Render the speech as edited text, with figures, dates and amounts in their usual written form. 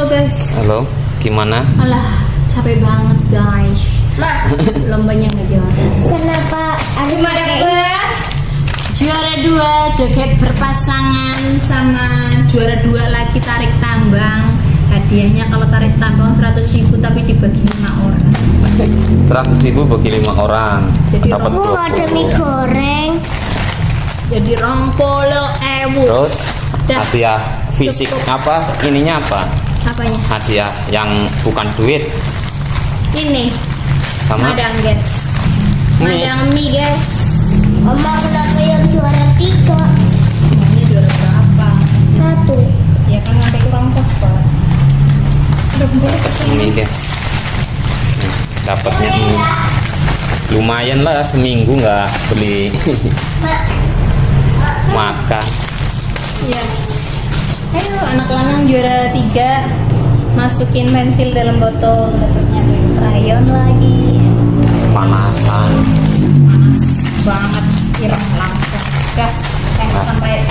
guys. Halo, gimana? Alah, capek banget guys. Lombanya nggak jelas. Kenapa Cuma dapet juara 2 joget berpasangan sama juara 2 lagi tarik tambang. Hadiahnya kalau tarik tambang 100.000 tapi dibagi 5 orang. 100.000 bagi 5 orang. Jadi Dapat aku ada mie 20. goreng? Jadi 20.000. Terus Dah. hadiah fisik Cukup. apa? Ininya apa? Apanya? Hadiah yang bukan duit Ini sama madang guys. Mie. Madang mie guys. Oma kenapa yang juara 3? Ini juara berapa? 1. Ya kan nanti kurang cepat. Udah boleh kesini. ini guys. Nih, dapatnya ini. Lumayan lah seminggu nggak beli makan. Iya. Ayo anak lanang juara 3 masukin pensil dalam botol, dapatnya krayon lagi. Panasan. Panas banget, ireng langsung. Udah, sampai